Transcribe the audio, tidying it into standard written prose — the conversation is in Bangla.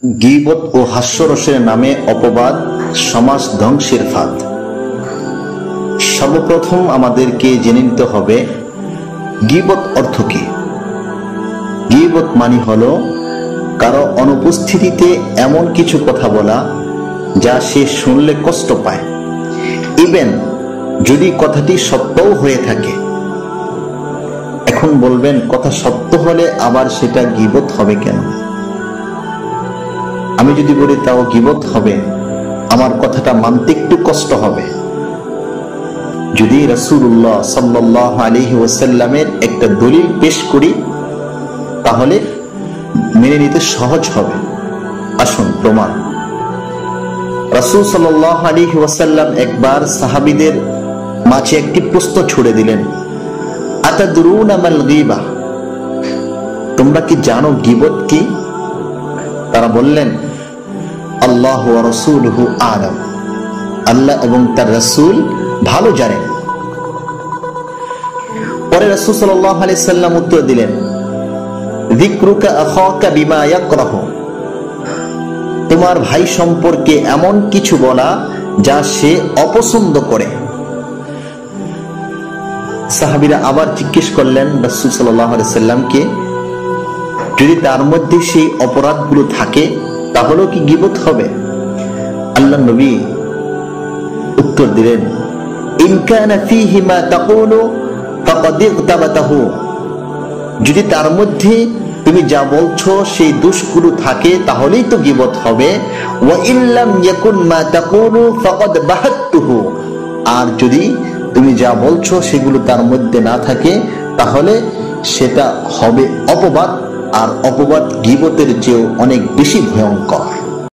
গীবত ও হাস্যরসের নামে অপবাদ সমাজ ধ্বংসের ফাঁদ। সর্বপ্রথম আমাদেরকে জেনে নিতে হবে গীবত অর্থ কি। গীবত মানে হলো কারো অনুপস্থিতিতে এমন কিছু কথা বলা যা সে শুনলে কষ্ট পায়, ইভেন যদি কথাটি সত্যও হয়ে থাকে। এখন বলবেন, কথা সত্য হলে আবার সেটা গীবত হবে কেন? আমি যদি বলি তাও গীবত হবে, আমার কথাটা মানতে একটু কষ্ট হবে। যদি রাসূলুল্লাহ সাল্লাল্লাহু আলাইহি ওয়াসাল্লামের একটা দলিল পেশ করি তাহলে মেনে নিতে সহজ হবে। আসুন প্রমাণ। রাসূল সাল্লাল্লাহু আলাইহি ওয়াসাল্লাম একবার সাহাবীদের মাঝে একটি প্রশ্ন ছুড়ে দিলেন, আতাদরুনা মাল গীবা, তোমরা কি জানো গীবত কি? তারা বললেন, আল্লাহ ওয়া রাসূলুহু আ'লাম, আল্লাহ এবং তার রাসূল ভালো জানেন। পরে রাসূল সাল্লাল্লাহু আলাইহি সাল্লাম উত্তর দিলেন, যিকরুকা আখাকা বিমা ইয়াকরাহু, তোমার ভাই সম্পর্কে এমন কিছু বলা যা সে অপছন্দ করে। সাহাবীরা আবার জিজ্ঞেস করলেন রাসূল সাল্লাল্লাহু আলাইহি সাল্লামকে, যদি তার মধ্যে সেই অপরাধগুলো থাকে তাহলেও কি গীবত হবে? আল্লাহর নবী উত্তর দিলেন, ইন কানা ফীহি মা তাকুলু ফাকাদ ইগতাবাতাহু, যদি তার মধ্যে তুমি যা বলছো সেই দোষগুলো থাকে তাহলেই তো গীবত হবে। ওয়া ইল্লাম ইয়াকুন মা তাকুলু ফাকাদ বাহাত্তুহু, আর যদি তুমি যা বলছো সেগুলো তার মধ্যে না থাকে তাহলে সেটা হবে অপবাদ, আর অপবাদ গীবতের চেয়েও অনেক বেশি ভয়ঙ্কর।